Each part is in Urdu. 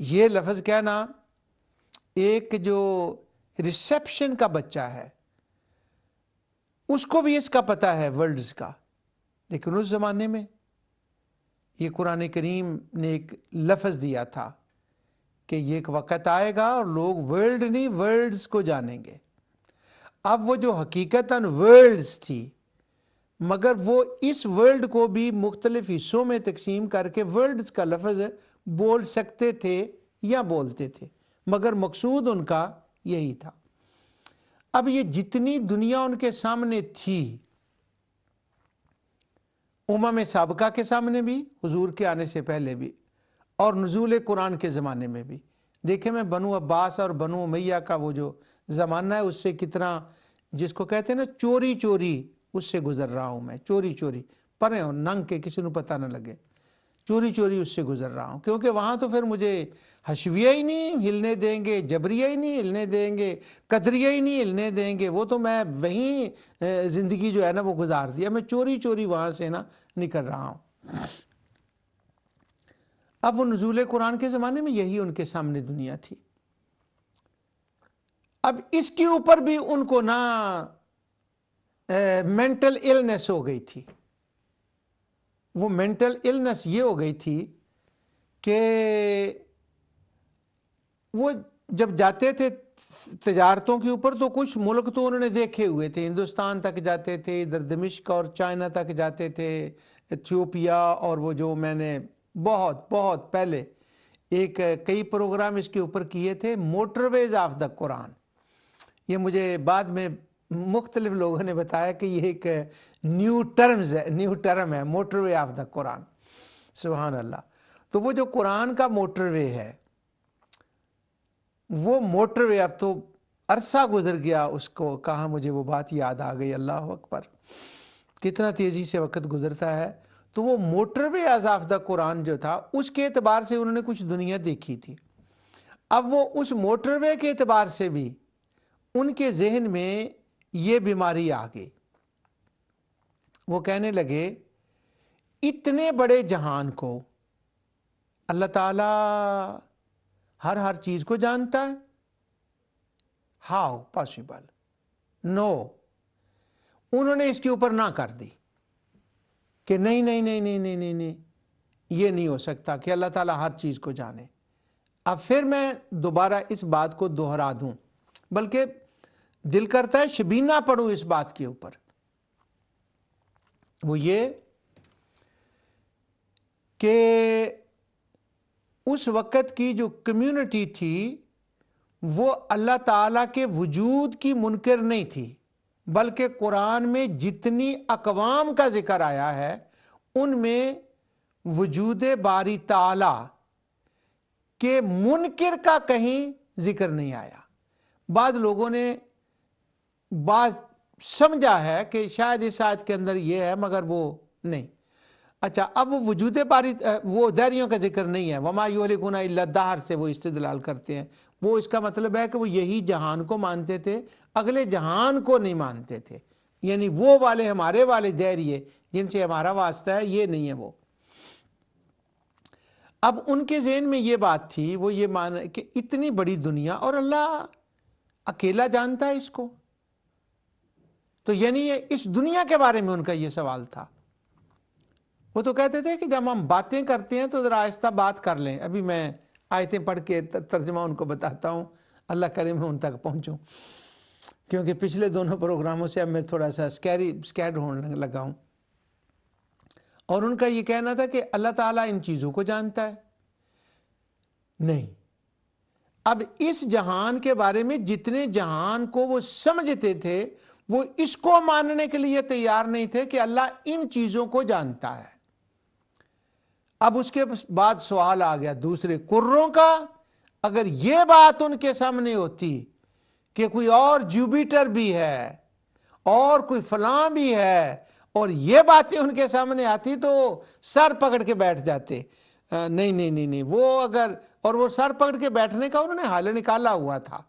یہ لفظ کہنا ایک جو ریسیپشن کا بچہ ہے اس کو بھی اس کا پتہ ہے ورلڈز کا، لیکن اس زمانے میں یہ قرآن کریم نے ایک لفظ دیا تھا کہ یہ ایک وقت آئے گا اور لوگ ورلڈ نہیں ورلڈز کو جانیں گے۔ اب وہ جو حقیقتاً ورلڈز تھی، مگر وہ اس ورلڈ کو بھی مختلف حصوں میں تقسیم کر کے ورلڈز کا لفظ بول سکتے تھے یا بولتے تھے، مگر مقصود ان کا یہی تھا۔ اب یہ جتنی دنیا ان کے سامنے تھی، سابقہ کے سامنے بھی، حضور کے آنے سے پہلے بھی، اور نزول قرآن کے زمانے میں بھی، دیکھیں میں بنو عباس اور بنو امیہ کا وہ جو زمانہ ہے اس سے کتنا، جس کو کہتے ہیں نا چوری چوری، اس سے گزر رہا ہوں میں، چوری چوری پرے ہوں ننگ کے کسی کو پتہ نہ لگے، چوری چوری اس سے گزر رہا ہوں، کیونکہ وہاں تو پھر مجھے حشویہ ہی نہیں ہلنے دیں گے، جبریہ ہی نہیں ہلنے دیں گے، قدریہ ہی نہیں ہلنے دیں گے، وہ تو میں وہیں زندگی جو ہے نا وہ گزار دیا، میں چوری چوری وہاں سے نا نکل رہا ہوں۔ اب وہ نزول قرآن کے زمانے میں یہی ان کے سامنے دنیا تھی۔ اب اس کے اوپر بھی ان کو نا مینٹل النس ہو گئی تھی۔ وہ مینٹل النس یہ ہو گئی تھی کہ وہ جب جاتے تھے تجارتوں کے اوپر تو کچھ ملک تو انہوں نے دیکھے ہوئے تھے، ہندوستان تک جاتے تھے، ادھر دمشق اور چائنا تک جاتے تھے، ایتھیوپیا، اور وہ جو میں نے بہت بہت پہلے کئی پروگرام اس کے اوپر کیے تھے، موٹر ویز آف دا قرآن۔ یہ مجھے بعد میں مختلف لوگوں نے بتایا کہ یہ ایک نیو ٹرم ہے، موٹر وے آف دا قرآن۔ سبحان اللہ۔ تو وہ جو قرآن کا موٹر وے ہے، وہ موٹر وے اب تو عرصہ گزر گیا اس کو، کہاں مجھے وہ بات یاد آ گئی، اللہ اکبر کتنا تیزی سے وقت گزرتا ہے۔ تو وہ موٹر وے آف دا قرآن جو تھا، اس کے اعتبار سے انہوں نے کچھ دنیا دیکھی تھی۔ اب وہ اس موٹر وے کے اعتبار سے بھی ان کے ذہن میں یہ بیماری آ گئی۔ وہ کہنے لگے اتنے بڑے جہان کو اللہ تعالیٰ ہر چیز کو جانتا ہے؟ How possible? نو۔ انہوں نے اس کے اوپر نہ کر دی کہ نہیں نہیں نہیں نہیں نہیں نہیں نہیں، یہ نہیں ہو سکتا کہ اللہ تعالیٰ ہر چیز کو جانے۔ اب پھر میں دوبارہ اس بات کو دوہرا دوں، بلکہ دل کرتا ہے شبینہ پڑھوں اس بات کے اوپر۔ وہ یہ کہ اس وقت کی جو کمیونٹی تھی وہ اللہ تعالیٰ کے وجود کی منکر نہیں تھی، بلکہ قرآن میں جتنی اقوام کا ذکر آیا ہے ان میں وجود باری تعالیٰ کے منکر کا کہیں ذکر نہیں آیا۔ بعض لوگوں نے بات سمجھا ہے کہ شاید اس آیت کے اندر یہ ہے، مگر وہ نہیں۔ اچھا، اب وہ وجود باری وہ دہریوں کا ذکر نہیں ہے، وما یہلکنا الا الدہر سے وہ استدلال کرتے ہیں۔ وہ اس کا مطلب ہے کہ وہ یہی جہان کو مانتے تھے، اگلے جہان کو نہیں مانتے تھے، یعنی وہ والے ہمارے والے دہریے جن سے ہمارا واسطہ ہے، یہ نہیں ہے وہ۔ اب ان کے ذہن میں یہ بات تھی، وہ یہ مان کہ اتنی بڑی دنیا اور اللہ اکیلا جانتا ہے اس کو، تو یعنی یہ اس دنیا کے بارے میں ان کا یہ سوال تھا۔ وہ تو کہتے تھے کہ جب ہم باتیں کرتے ہیں تو ذرا آہستہ بات کر لیں۔ ابھی میں آیتیں پڑھ کے ترجمہ ان کو بتاتا ہوں، اللہ کرے میں ان تک پہنچوں، کیونکہ پچھلے دونوں پروگراموں سے اب میں تھوڑا سا اسکیڈ ہونے لگا ہوں۔ اور ان کا یہ کہنا تھا کہ اللہ تعالیٰ ان چیزوں کو جانتا ہے، نہیں۔ اب اس جہان کے بارے میں جتنے جہان کو وہ سمجھتے تھے وہ اس کو ماننے کے لیے تیار نہیں تھے کہ اللہ ان چیزوں کو جانتا ہے۔ اب اس کے بعد سوال آ گیا دوسرے کروں کا۔ اگر یہ بات ان کے سامنے ہوتی کہ کوئی اور جوپیٹر بھی ہے اور کوئی فلاں بھی ہے، اور یہ باتیں ان کے سامنے آتی تو سر پکڑ کے بیٹھ جاتے۔ نہیں نہیں نہیں نہیں، وہ اگر، اور وہ سر پکڑ کے بیٹھنے کا انہوں نے حل نکالا ہوا تھا۔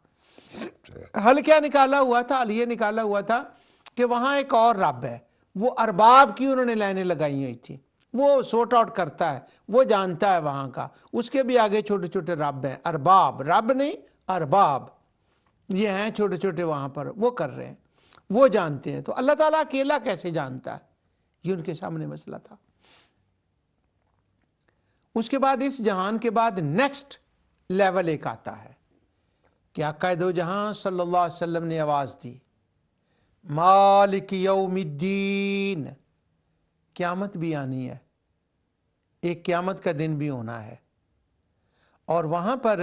حل کیا نکالا ہوا تھا؟ حل یہ نکالا ہوا تھا کہ وہاں ایک اور رب ہے۔ وہ ارباب کی انہوں نے لائنیں لگائی ہوئی تھی، وہ سورٹ آؤٹ کرتا ہے، وہ جانتا ہے وہاں کا، اس کے بھی آگے چھوٹے چھوٹے رب ہیں، ارباب، رب نہیں ارباب، یہ ہیں چھوٹے چھوٹے وہاں پر، وہ کر رہے ہیں، وہ جانتے ہیں۔ تو اللہ تعالیٰ اکیلا کیسے جانتا ہے، یہ ان کے سامنے مسئلہ تھا۔ اس کے بعد اس جہان کے بعد نیکسٹ لیول ایک آتا ہے کہ آقا دو جہاں صلی اللہ علیہ وسلم نے آواز دی، مالک یوم الدین، قیامت بھی آنی ہے، ایک قیامت کا دن بھی ہونا ہے، اور وہاں پر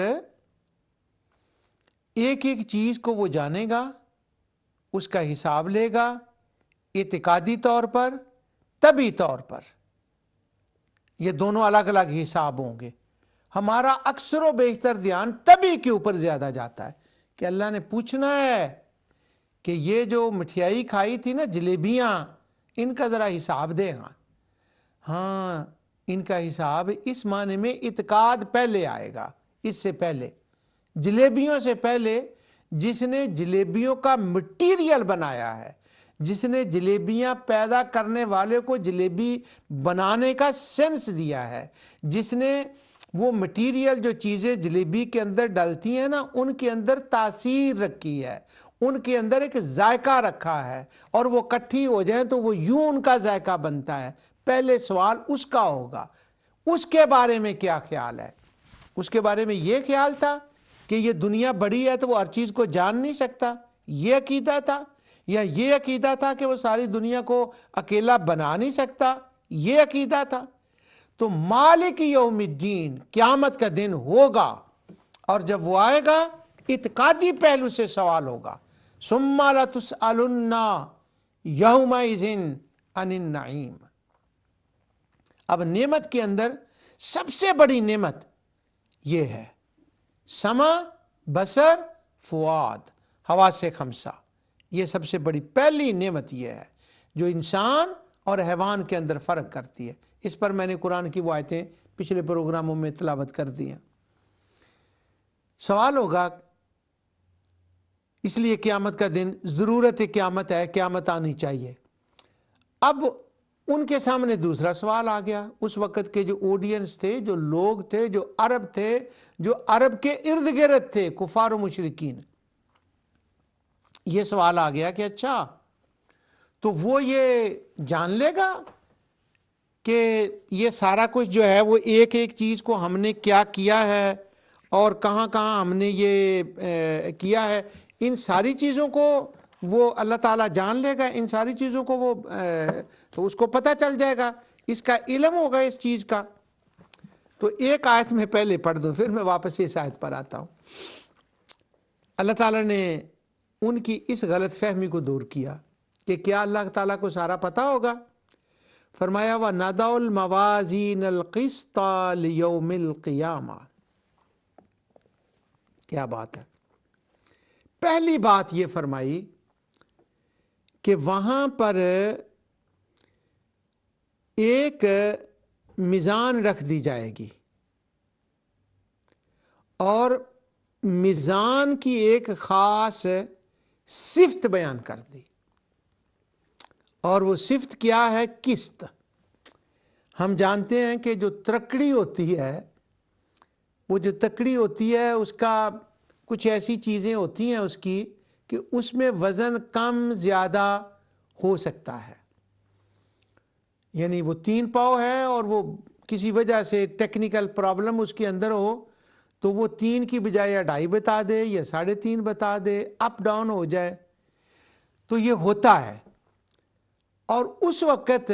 ایک ایک چیز کو وہ جانے گا، اس کا حساب لے گا، اعتقادی طور پر، طبی طور پر، یہ دونوں الگ الگ حساب ہوں گے۔ ہمارا اکثر و بیشتر دھیان طبی کے اوپر زیادہ جاتا ہے کہ اللہ نے پوچھنا ہے کہ یہ جو مٹھائی کھائی تھی نا، جلیبیاں، ان کا ذرا حساب دے گا۔ ہاں، ان کا حساب اس معنی میں اعتقاد پہلے آئے گا، اس سے پہلے، جلیبیوں سے پہلے جس نے جلیبیوں کا مٹیریل بنایا ہے، جس نے جلیبیاں پیدا کرنے والے کو جلیبی بنانے کا سینس دیا ہے، جس نے وہ مٹیریل جو چیزیں جلیبی کے اندر ڈالتی ہیں نا، ان کے اندر تاثیر رکھی ہے، ان کے اندر ایک ذائقہ رکھا ہے، اور وہ کٹھی ہو جائیں تو وہ یوں ان کا ذائقہ بنتا ہے۔ پہلے سوال اس کا ہوگا، اس کے بارے میں کیا خیال ہے؟ اس کے بارے میں یہ خیال تھا کہ یہ دنیا بڑی ہے تو وہ ہر چیز کو جان نہیں سکتا، یہ عقیدہ تھا؟ یا یہ عقیدہ تھا کہ وہ ساری دنیا کو اکیلا بنا نہیں سکتا، یہ عقیدہ تھا؟ تو مالک یوم الدین، قیامت کا دن ہوگا، اور جب وہ آئے گا اعتقادی پہلو سے سوال ہوگا، ثم لتسألن یومئذ عن النعیم۔ اب نعمت کے اندر سب سے بڑی نعمت یہ ہے، سمع، بصر، فؤاد، حواس خمسہ، یہ سب سے بڑی پہلی نعمت یہ ہے جو انسان اور حیوان کے اندر فرق کرتی ہے۔ اس پر میں نے قرآن کی وہ آیتیں پچھلے پروگراموں میں تلاوت کر دی ہیں۔ سوال ہوگا، اس لیے قیامت کا دن، ضرورت قیامت ہے، قیامت آنی چاہیے۔ اب ان کے سامنے دوسرا سوال آ گیا، اس وقت کے جو آڈینس تھے، جو لوگ تھے، جو عرب تھے، جو عرب کے ارد گرد تھے، کفار و مشرکین، یہ سوال آ گیا کہ اچھا تو وہ یہ جان لے گا کہ یہ سارا کچھ جو ہے وہ ایک ایک چیز کو ہم نے کیا کیا ہے اور کہاں کہاں ہم نے یہ کیا ہے، ان ساری چیزوں کو وہ اللہ تعالیٰ جان لے گا، ان ساری چیزوں کو وہ تو اس کو پتہ چل جائے گا، اس کا علم ہوگا اس چیز کا۔ تو ایک آیت میں پہلے پڑھ دوں، پھر میں واپس اس آیت پر آتا ہوں۔ اللہ تعالیٰ نے ان کی اس غلط فہمی کو دور کیا کہ کیا اللہ تعالیٰ کو سارا پتہ ہوگا؟ فرمایا وَنَضَعُ الْمَوَازِينَ الْقِسْطَ لِيَوْمِ الْقِيَامَةِ۔ کیا بات ہے! پہلی بات یہ فرمائی کہ وہاں پر ایک میزان رکھ دی جائے گی، اور میزان کی ایک خاص صفت بیان کر دی، اور وہ صفت کیا ہے؟ قسط۔ ہم جانتے ہیں کہ جو ترکڑی ہوتی ہے، وہ جو تکڑی ہوتی ہے اس کا کچھ ایسی چیزیں ہوتی ہیں اس کی کہ اس میں وزن کم زیادہ ہو سکتا ہے، یعنی وہ 3 پاؤ ہے اور وہ کسی وجہ سے ٹیکنیکل پرابلم اس کے اندر ہو تو وہ 3 کی بجائے یا 2.5 بتا دے یا 3.5 بتا دے، اپ ڈاؤن ہو جائے، تو یہ ہوتا ہے۔ اور اس وقت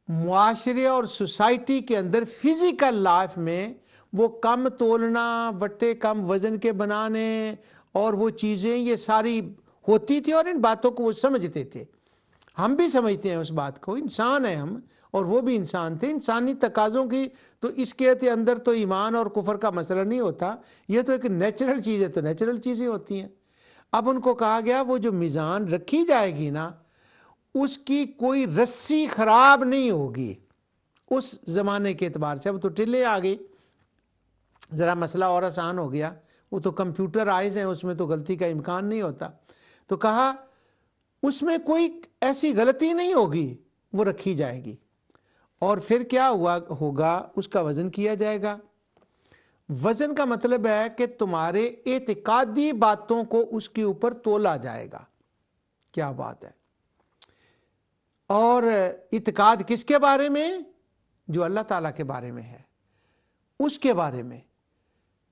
معاشرے اور سوسائٹی کے اندر فزیکل لائف میں وہ کم تولنا، وٹے کم وزن کے بنانے اور وہ چیزیں یہ ساری ہوتی تھی، اور ان باتوں کو وہ سمجھتے تھے۔ ہم بھی سمجھتے ہیں اس بات کو، انسان ہیں ہم، اور وہ بھی انسان تھے، انسانی تقاضوں کی تو اس کے اندر تو ایمان اور کفر کا مسئلہ نہیں ہوتا، یہ تو ایک نیچرل چیز ہے، تو نیچرل چیزیں ہوتی ہیں۔ اب ان کو کہا گیا وہ جو میزان رکھی جائے گی نا، اس کی کوئی رسی خراب نہیں ہوگی اس زمانے کے اعتبار سے۔ اب تو ٹلے آ گئی، ذرا مسئلہ اور آسان ہو گیا، وہ تو کمپیوٹرائز ہیں، اس میں تو غلطی کا امکان نہیں ہوتا۔ تو کہا اس میں کوئی ایسی غلطی نہیں ہوگی، وہ رکھی جائے گی، اور پھر کیا ہوگا، اس کا وزن کیا جائے گا۔ وزن کا مطلب ہے کہ تمہارے اعتقادی باتوں کو اس کے اوپر تولا جائے گا۔ کیا بات ہے! اور اعتقاد کس کے بارے میں؟ جو اللہ تعالیٰ کے بارے میں ہے، اس کے بارے میں،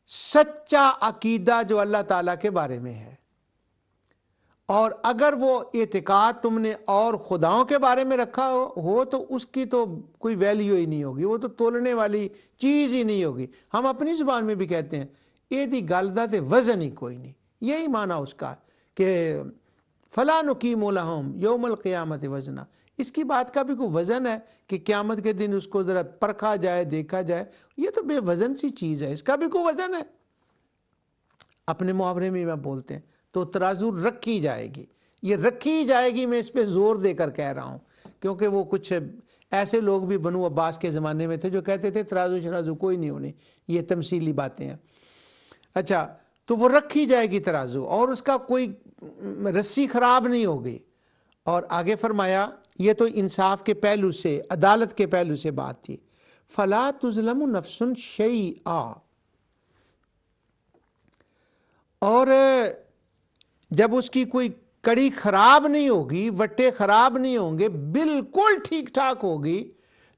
سچا عقیدہ جو اللہ تعالیٰ کے بارے میں ہے۔ اور اگر وہ اعتقاد تم نے اور خداؤں کے بارے میں رکھا ہو تو اس کی تو کوئی ویلیو ہی نہیں ہوگی، وہ تو تولنے والی چیز ہی نہیں ہوگی۔ ہم اپنی زبان میں بھی کہتے ہیں یہ دی گل دا تے وزن ہی کوئی نہیں، یہی معنی اس کا کہ فلا نقیم لہم یوم القیامت وزنا۔ اس کی بات کا بھی کوئی وزن ہے کہ قیامت کے دن اس کو ذرا پرکھا جائے، دیکھا جائے؟ یہ تو بے وزن سی چیز ہے، اس کا بھی کوئی وزن ہے؟ اپنے محاورے میں بولتے ہیں تو ترازو رکھی جائے گی۔ یہ رکھی جائے گی، میں اس پہ زور دے کر کہہ رہا ہوں، کیونکہ وہ کچھ ایسے لوگ بھی بنو عباس کے زمانے میں تھے جو کہتے تھے ترازو شرازو کوئی نہیں ہونی، یہ تمثیلی باتیں ہیں۔ اچھا، تو وہ رکھی جائے گی ترازو، اور اس کا کوئی رسی خراب نہیں ہوگی۔ اور آگے فرمایا، یہ تو انصاف کے پہلو سے، عدالت کے پہلو سے بات تھی، فلا تظلم نفس شیئا۔ اور جب اس کی کوئی کڑی خراب نہیں ہوگی، وٹے خراب نہیں ہوں گے، بالکل ٹھیک ٹھاک ہوگی،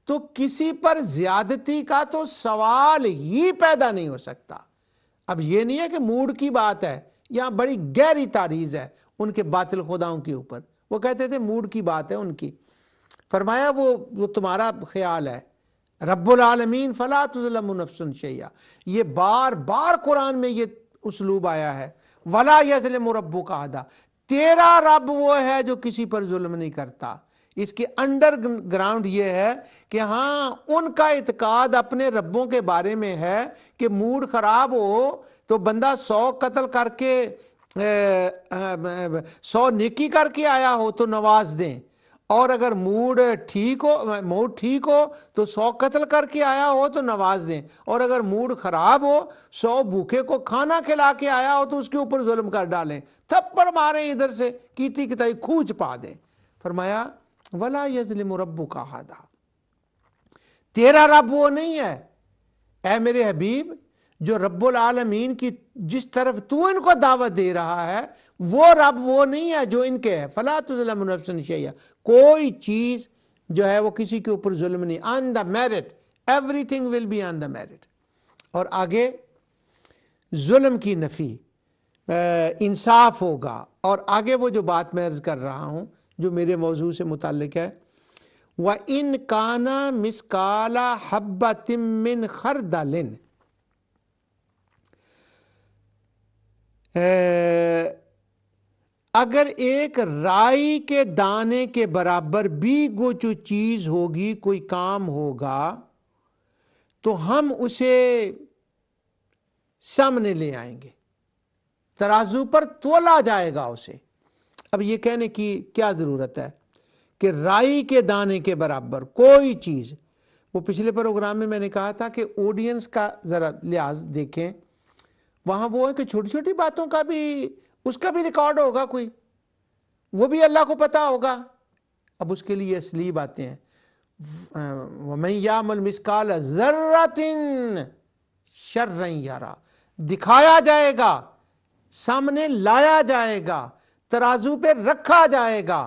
تو کسی پر زیادتی کا تو سوال ہی پیدا نہیں ہو سکتا۔ اب یہ نہیں ہے کہ موڈ کی بات ہے، یہاں بڑی گہری تعریض ہے ان کے باطل خداؤں کے اوپر۔ وہ کہتے تھے موڈ کی بات ہے ان کی۔ فرمایا وہ تمہارا خیال ہے۔ رب العالمین فلا تظلم نفس شیئا، یہ بار بار قرآن میں یہ اسلوب آیا ہے۔ ولا یظلم ربک احدا، تیرا رب وہ ہے جو کسی پر ظلم نہیں کرتا۔ اس کے انڈر گراؤنڈ یہ ہے کہ ہاں، ان کا اعتقاد اپنے ربوں کے بارے میں ہے کہ موڈ خراب ہو تو بندہ 100 قتل کر کے 100 نیکی کر کے آیا ہو تو نواز دیں، اور اگر موڈ ٹھیک ہو تو 100 قتل کر کے آیا ہو تو نواز دیں، اور اگر موڈ خراب ہو 100 بھوکے کو کھانا کھلا کے آیا ہو تو اس کے اوپر ظلم کر ڈالیں، تھپڑ ماریں ادھر سے، کیتی کتائی کھوج پا دیں۔ فرمایا ولا یظلم ربک احدا، تیرا رب وہ نہیں ہے اے میرے حبیب جو رب العالمین کی جس طرف تو ان کو دعوت دے رہا ہے، وہ رب وہ نہیں ہے جو ان کے ہے۔ فلا تظلم نفس شیئا، کوئی چیز جو ہے وہ کسی کے اوپر ظلم نہیں، on the merit, everything will be on the merit. اور آگے ظلم کی نفی، انصاف ہوگا۔ اور آگے وہ جو بات میں عرض کر رہا ہوں جو میرے موضوع سے متعلق ہے، وَإِن كَانَ مِثْقَالَ حَبَّةٍ مِّنْ خَرْدَلٍ، اگر ایک رائی کے دانے کے برابر بھی جو چیز ہوگی، کوئی کام ہوگا، تو ہم اسے سامنے لے آئیں گے، ترازو پر تولا جائے گا اسے۔ اب یہ کہنے کی کیا ضرورت ہے کہ رائی کے دانے کے برابر کوئی چیز؟ وہ پچھلے پروگرام میں نے کہا تھا کہ آڈینس کا ذرا لحاظ دیکھیں، وہاں وہ ہے کہ چھوٹی چھوٹی باتوں کا بھی اس کا بھی ریکارڈ ہوگا، کوئی وہ بھی اللہ کو پتا ہوگا۔ اب اس کے لیے اصلی باتیں ہیں، وَمَن يَعْمَلْ مِثْقَالَ ذَرَّةٍ شَرًّا يَرَى، دکھایا جائے گا، سامنے لایا جائے گا، ترازو پہ رکھا جائے گا،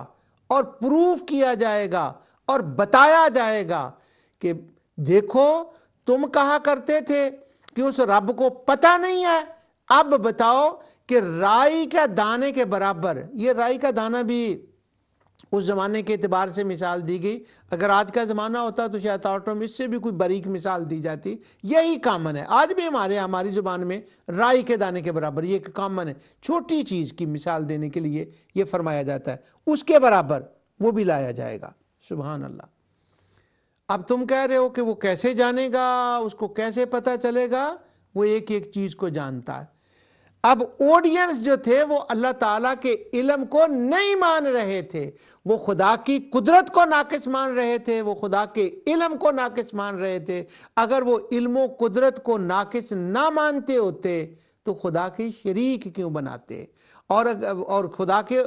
اور پروف کیا جائے گا، اور بتایا جائے گا کہ دیکھو تم کہا کرتے تھے کہ اس رب کو پتہ نہیں ہے، اب بتاؤ کہ رائی کا دانے کے برابر، یہ رائی کا دانہ بھی اس زمانے کے اعتبار سے مثال دی گئی، اگر آج کا زمانہ ہوتا تو شاید آٹو میں اس سے بھی کوئی باریک مثال دی جاتی۔ یہی کامن ہے آج بھی ہماری زبان میں، رائی کے دانے کے برابر، یہ ایک کامن ہے، چھوٹی چیز کی مثال دینے کے لیے یہ فرمایا جاتا ہے، اس کے برابر وہ بھی لایا جائے گا۔ سبحان اللہ۔ اب تم کہہ رہے ہو کہ وہ کیسے جانے گا، اس کو کیسے پتہ چلے گا؟ وہ ایک ایک چیز کو جانتا ہے۔ اب آڈینس جو تھے وہ اللہ تعالیٰ کے علم کو نہیں مان رہے تھے، وہ خدا کی قدرت کو ناقص مان رہے تھے، وہ خدا کے علم کو ناقص مان رہے تھے۔ اگر وہ علم و قدرت کو ناقص نہ مانتے ہوتے تو خدا کے شریک کیوں بناتے اور خدا کے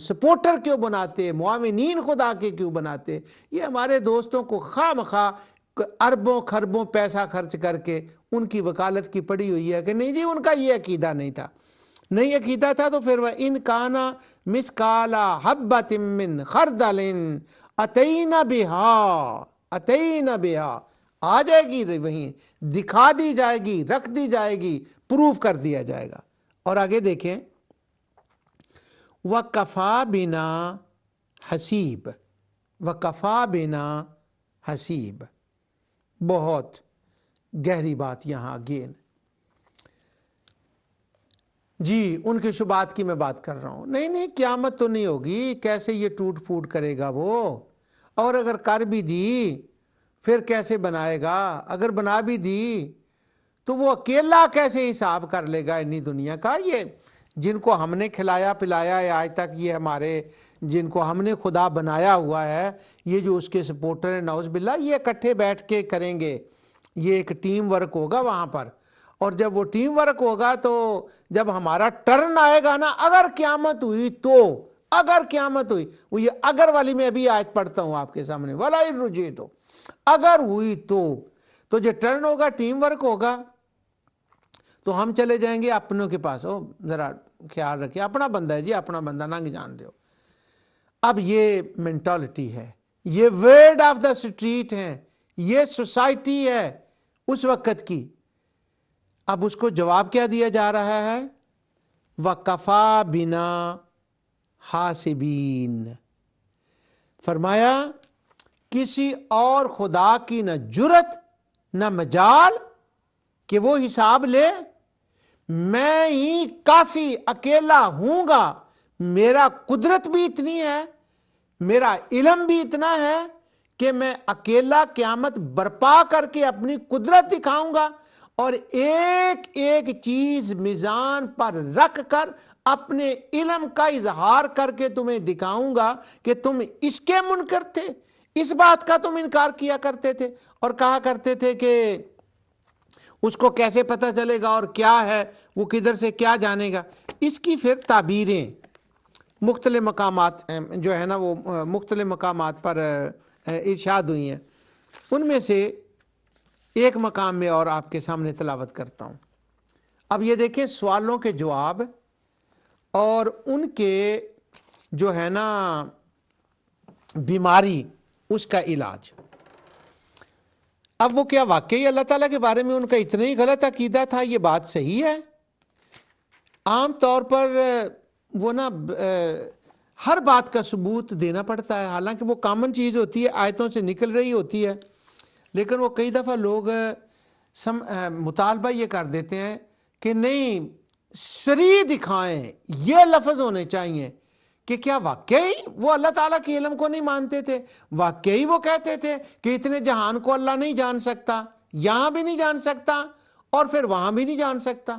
سپورٹر کیوں بناتے، معاونین خدا کے کیوں بناتے؟ یہ ہمارے دوستوں کو خواہ مخواہ اربوں خربوں پیسہ خرچ کر کے ان کی وکالت کی پڑی ہوئی ہے کہ نہیں جی ان کا یہ عقیدہ نہیں تھا، نہیں عقیدہ تھا تو پھر وہ ان کانا مسکالا حبۃ من خردل اتینا بہا آ جائے گی، وہیں دکھا دی جائے گی، رکھ دی جائے گی، پروف کر دیا جائے گا۔ اور آگے دیکھیں وَكَفَى بِنَا حَسِيبٌ، وَكَفَى بِنَا حَسِيبٌ، بہت گہری بات یہاں اگین جی ان کے شبہات کی میں بات کر رہا ہوں۔ نہیں قیامت تو نہیں ہوگی، کیسے یہ ٹوٹ پھوٹ کرے گا وہ، اور اگر کر بھی دی پھر کیسے بنائے گا، اگر بنا بھی دی تو وہ اکیلا کیسے حساب کر لے گا اتنی دنیا کا؟ یہ جن کو ہم نے کھلایا پلایا ہے آج تک، یہ ہمارے جن کو ہم نے خدا بنایا ہوا ہے، یہ جو اس کے سپورٹر ہیں نعوذ باللہ، یہ اکٹھے بیٹھ کے کریں گے، یہ ایک ٹیم ورک ہوگا وہاں پر۔ اور جب وہ ٹیم ورک ہوگا تو جب ہمارا ٹرن آئے گا نا، اگر قیامت ہوئی تو، اگر قیامت ہوئی، وہ یہ اگر والی میں ابھی آیت پڑھتا ہوں آپ کے سامنے، وَلَا إِن رُجِعْتُ، اگر ہوئی تو جو ٹرن ہوگا ٹیم ورک ہوگا تو ہم چلے جائیں گے اپنوں کے پاس، او ذرا خیال رکھیں اپنا بندہ ہے جی، اپنا بندہ نہ جان دیو۔ اب یہ مینٹالٹی ہے، یہ ورڈ آف دا اسٹریٹ ہے، یہ سوسائٹی ہے اس وقت کی۔ اب اس کو جواب کیا دیا جا رہا ہے؟ وَكَفَى بِنَا حَاسِبِينَ، فرمایا کسی اور خدا کی نہ جرت نہ مجال کہ وہ حساب لے، میں ہی کافی اکیلا ہوں گا، میرا قدرت بھی اتنی ہے، میرا علم بھی اتنا ہے کہ میں اکیلا قیامت برپا کر کے اپنی قدرت دکھاؤں گا، اور ایک ایک چیز میزان پر رکھ کر اپنے علم کا اظہار کر کے تمہیں دکھاؤں گا کہ تم اس کے منکر تھے، اس بات کا تم انکار کیا کرتے تھے اور کہا کرتے تھے کہ اس کو کیسے پتہ چلے گا اور کیا ہے، وہ کدھر سے کیا جانے گا۔ اس کی پھر تعبیریں مختلف مقامات جو ہے نا وہ مختلف مقامات پر ارشاد ہوئی ہیں، ان میں سے ایک مقام میں اور آپ کے سامنے تلاوت کرتا ہوں۔ اب یہ دیکھیں سوالوں کے جواب اور ان کے جو ہے نا بیماری، اس کا علاج۔ اب وہ کیا واقعی اللہ تعالیٰ کے بارے میں ان کا اتنا ہی غلط عقیدہ تھا؟ یہ بات صحیح ہے؟ عام طور پر وہ نا ہر بات کا ثبوت دینا پڑتا ہے، حالانکہ وہ کامن چیز ہوتی ہے، آیتوں سے نکل رہی ہوتی ہے، لیکن وہ کئی دفعہ لوگ مطالبہ یہ کر دیتے ہیں کہ نہیں صریح دکھائیں، یہ لفظ ہونے چاہیے کہ کیا واقعی وہ اللہ تعالیٰ کے علم کو نہیں مانتے تھے؟ واقعی وہ کہتے تھے کہ اتنے جہان کو اللہ نہیں جان سکتا، یہاں بھی نہیں جان سکتا اور پھر وہاں بھی نہیں جان سکتا؟